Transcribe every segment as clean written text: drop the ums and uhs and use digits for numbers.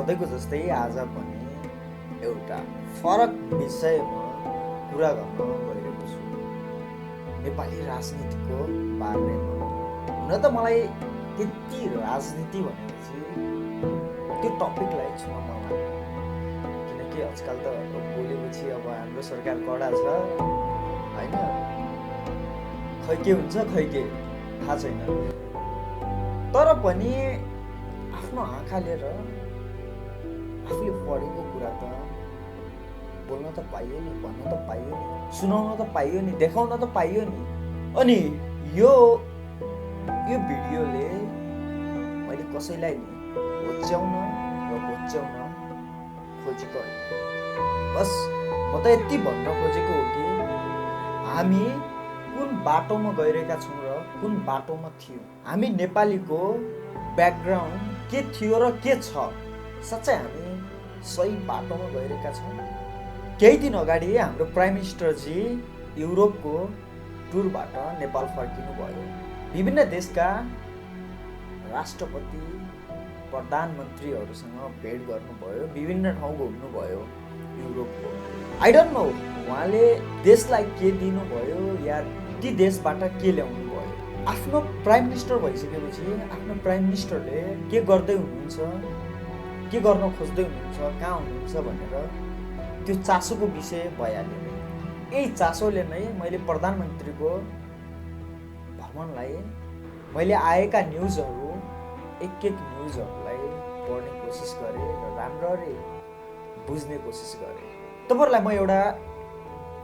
सधैँको जस्तै आज पनि एउटा फरक विषयमा कुरा गर्न गइरहेको छु, नेपाली राजनीतिको बारेमा। हुन त मलाई त्यति राजनीति भनेपछि त्यो टपिकलाई छुन मन लाग्दैन, किनकि आजकल त बोलेपछि अब हाम्रो सरकार कडा छ होइन, खै के हुन्छ खै के थाहा छैन। तर पनि आफ्नो आँखा लिएर आफूले पढेको कुरा त बोल्न त पाइयो नि, भन्न त पाइयो नि, सुनाउन त पाइयो नि, देखाउन त पाइयो नि। अनि यो भिडियोले मैले कसैलाई नि होच्याउन र होच्याउन खोजेको होइन। बस म त यति भन्न खोजेको हो कि हामी कुन बाटोमा गइरहेका छौँ र कुन बाटोमा थियौँ, हामी नेपालीको ब्याकग्राउन्ड के थियो र के छ, साँच्चै हामी सही बाटोमा गइरहेका छौँ। केही दिन अगाडि हाम्रो प्राइम मिनिस्टरजी युरोपको टुरबाट नेपाल फर्किनु भयो। विभिन्न देशका राष्ट्रपति प्रधानमन्त्रीहरूसँग भेट गर्नुभयो, विभिन्न ठाउँ घुम्नुभयो युरोपको। आई डोन्ट नो उहाँले देशलाई के दिनुभयो या ती देशबाट के ल्याउनु भयो। आफ्नो प्राइम मिनिस्टर भइसकेपछि आफ्नो प्राइम मिनिस्टरले के गर्दै हुनुहुन्छ, के गर्न खोज्दै हुनुहुन्छ, कहाँ हुनुहुन्छ भनेर त्यो चासोको विषय भइहाल्यो नै। यही चासोले नै मैले प्रधानमन्त्रीको भ्रमणलाई, मैले आएका न्युजहरू एक न्युजहरूलाई पढ्ने कोसिस गरेँ र राम्ररी बुझ्ने कोसिस गरेँ। तपाईँहरूलाई म एउटा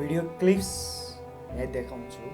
भिडियो क्लिप्स यहाँ देखाउँछु।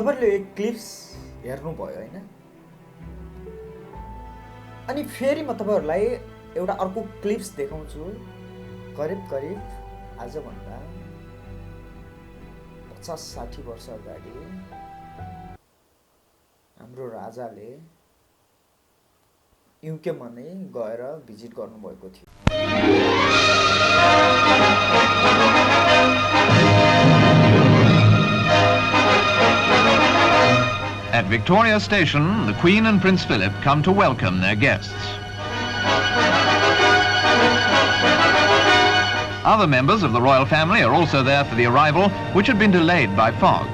तपाईँले एक क्लिप्स हेर्नुभयो होइन? अनि फेरि म तपाईँहरूलाई एउटा अर्को क्लिप्स देखाउँछु। करिब आजभन्दा 50-60 वर्ष अगाडि हाम्रो राजाले युकेमा नै गएर भिजिट गर्नुभएको थियो। At Victoria Station, the Queen and Prince Philip come to welcome their guests. Other members of the royal family are also there for the arrival, which had been delayed by fog.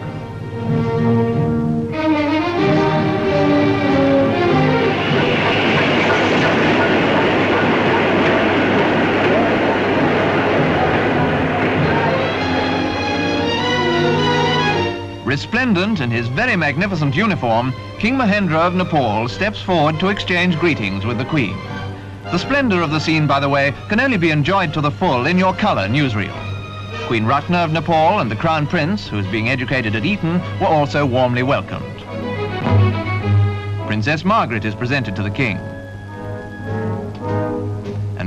Resplendent in his very magnificent uniform, King Mahendra of Nepal steps forward to exchange greetings with the Queen. The splendor of the scene, by the way, can only be enjoyed to the full in your color newsreel. Queen Ratna of Nepal and the Crown Prince, who is being educated at Eton, were also warmly welcomed. Princess Margaret is presented to the King.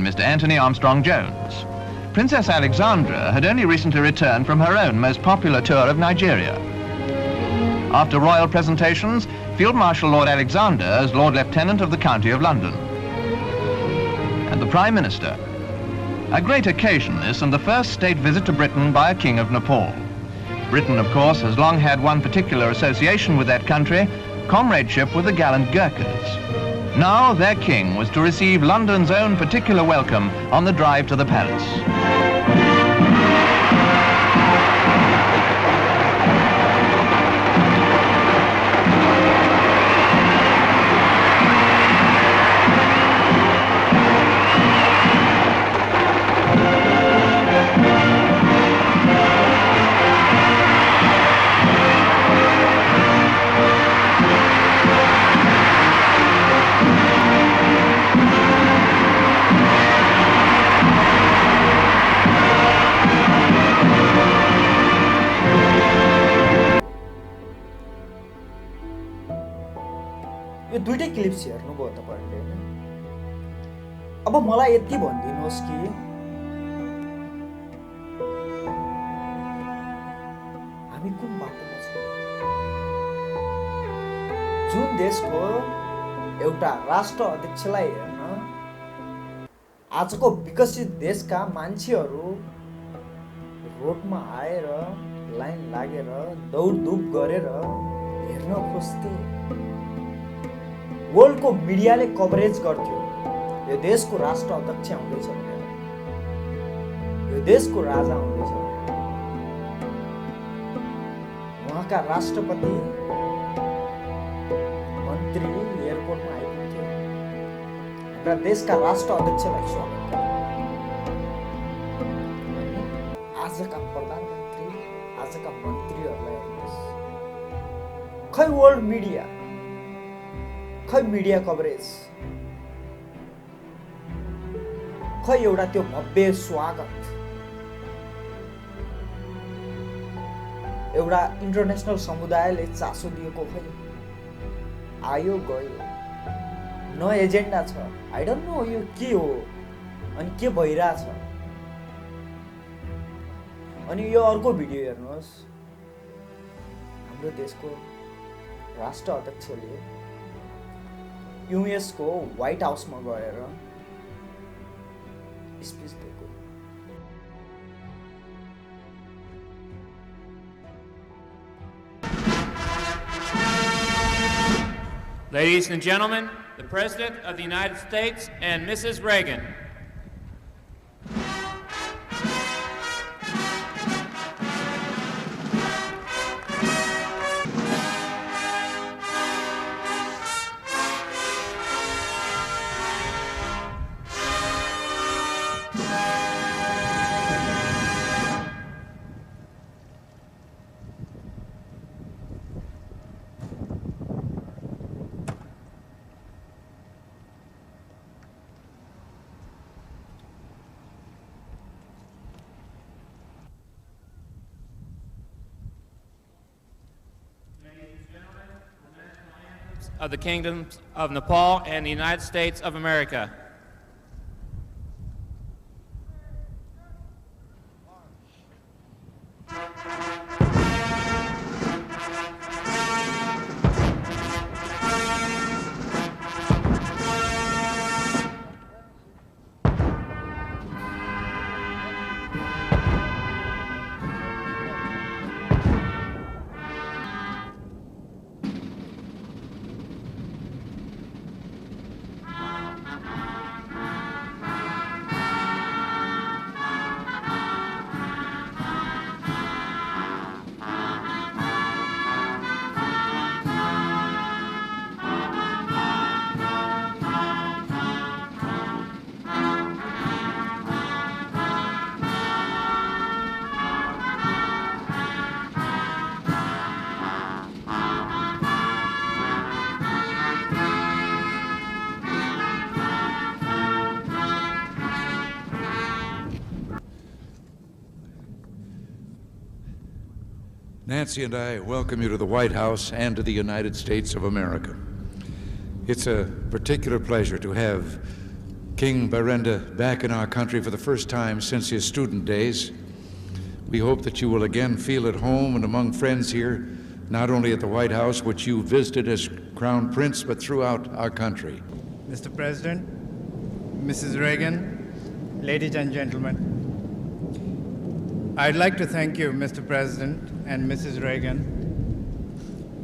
and Mr. Anthony Armstrong Jones. Princess Alexandra had only recently returned from her own most popular tour of Nigeria. After royal presentations, Field Marshal Lord Alexander as Lord Lieutenant of the County of London. And the Prime Minister. A great occasion this, and the first state visit to Britain by a king of Nepal. Britain, of course, has long had one particular association with that country, comradeship with the gallant Gurkhas. Now their king was to receive London's own particular welcome on the drive to the palace. यो दुईटै clips हेर्नुभयो तपाईहरुले हैन। अब मलाई यति भनिदिनुहोस् कि हामी कुन बाटोमा छौं? जुन देशको एउटा राष्ट्र अध्यक्षलाई हेर्न आजको विकसित देशका मान्छेहरू रोडमा आएर लाइन लागेर दौडधुप गरेर हेर्न खोज्थे। वर्ल्डको मिडियाले कभरेज गर्थ्यो यो देशको राष्ट्र अध्यक्ष आउँदैछ भनेर, यो देशको राजा आउँदैछ भनेर। उहाँका राष्ट्रपति मन्त्री एयरपोर्टमा आइपुग्थे, हाम्रा देशका राष्ट्र अध्यक्षलाई स्वागत गर्थे। आजका प्रधानमन्त्री, आजका मन्त्रीहरूलाई हेर्नुहोस्, खै वर्ल्ड मिडिया, खै मिडिया कभरेज, खै एउटा त्यो भव्य स्वागत, एउटा इन्टरनेसनल समुदायले चासो दिएको खै आयो गयो। न एजेन्डा छ, आई डोन्ट नो यो के हो अनि के भइरहेछ। अनि यो अर्को भिडियो हेर्नुहोस्, हाम्रो देशको राष्ट्र अध्यक्षले यूएस को व्हाइट हाउस में गएर स्पीच दिएको। Ladies and gentlemen, the President of the United States and Mrs. Reagan. Of the Kingdoms of Nepal and the United States of America. Nancy and I welcome you to the White House and to the United States of America. It's a particular pleasure to have King Barenda back in our country for the first time since his student days. We hope that you will again feel at home and among friends here, not only at the White House, which you visited as Crown Prince, but throughout our country. Mr. President, Mrs. Reagan, ladies and gentlemen, I'd like to thank you, Mr. President and Mrs. Reagan,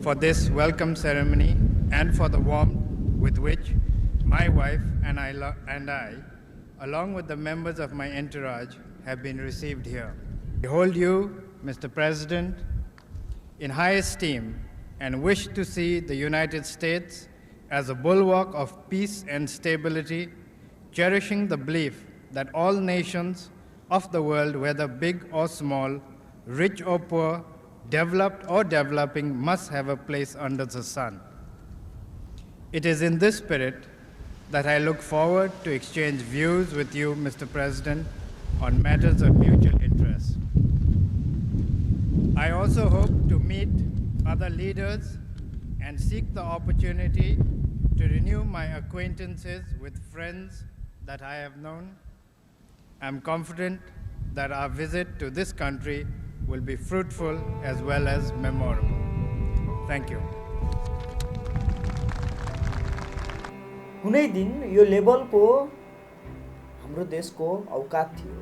for this welcome ceremony and for the warmth with which my wife and I, along with the members of my entourage, have been received here. I hold you, Mr. President, in high esteem and wish to see the United States as a bulwark of peace and stability, cherishing the belief that all nations of the world, whether big or small, rich or poor, developed or developing, must have a place under the sun. It is in this spirit that I look forward to exchange views with you, Mr. President, on matters of mutual interest. I also hope to meet other leaders and seek the opportunity to renew my acquaintances with friends that I have known. I'm confident that our visit to this country will be fruitful as well as memorable. Thank you. कुनै दिन यो लेभलको हाम्रो देशको औकात थियो।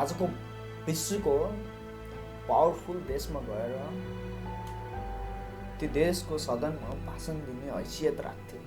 आजको विश्वको पावरफुल देशमा गएर त्यो देशको सदनमा भाषण दिने हैसियत राख्थे।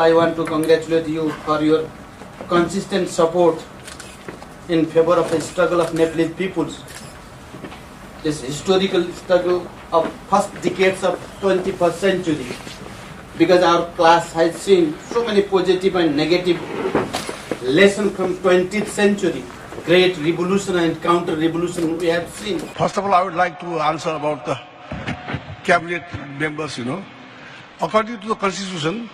I want to congratulate you for your consistent support in favor of the struggle of Nepalese peoples. This historical struggle of first decades of 21st century, because our class has seen so many positive and negative lessons from 20th century, great revolution and counter-revolution we have seen. First of all, I would like to answer about the cabinet members, According to the constitution,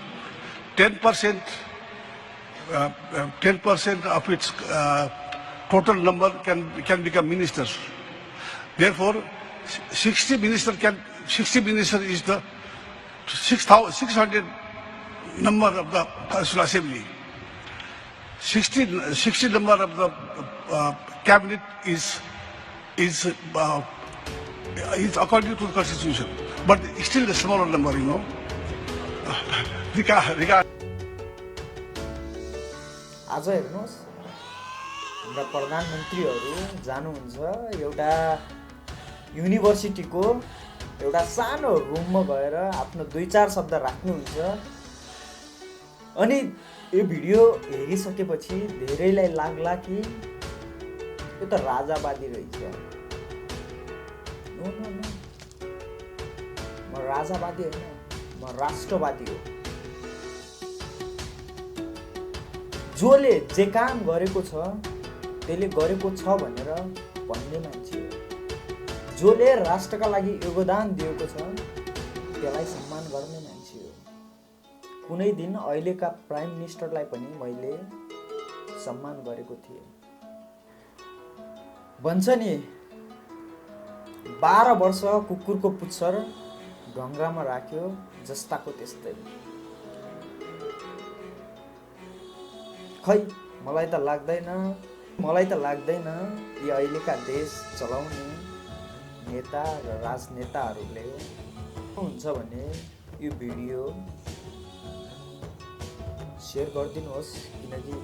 10% of its total number can become ministers. Therefore, 60 minister is the 600 number of the Constitutional Assembly. 60 number of the cabinet is according to the constitution, but still the smaller number, आज हेर्नुहोस् हाम्रा प्रधानमन्त्रीहरू जानुहुन्छ एउटा युनिभर्सिटीको एउटा सानो रुममा गएर आफ्नो 2-4 शब्द राख्नुहुन्छ अनि यो भिडियो हेरिसकेपछि धेरैलाई लाग्ला कि यो त राजावादी रहेछ। म राजावादी हैन, म राष्ट्रवादी हो। जोले जे काम गरेको छ त्यसले गरेको छ भनेर भन्ने मान्छे हो। जोले राष्ट्रका लागि योगदान दिएको छ त्यसलाई सम्मान गर्ने मान्छे हो। कुनै दिन अहिलेका प्राइम मिनिस्टरलाई पनि मैले सम्मान गरेको थिएँ। भन्छ नि 12 वर्ष कुकुरको पुच्छर ढङ्गामा राख्यो जस्ताको त्यस्तै। खै मलाई त लाग्दैन यी अहिलेका देश चलाउने नेता र राजनेताहरूले हुन्छ भने यो भिडियो शेयर गरिदिनुहोस्, किनकि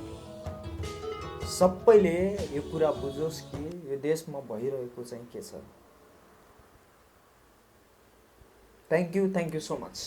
सबैले यो कुरा बुझोस् कि यो देशमा भइरहेको चाहिँ के छ। Thank you so much.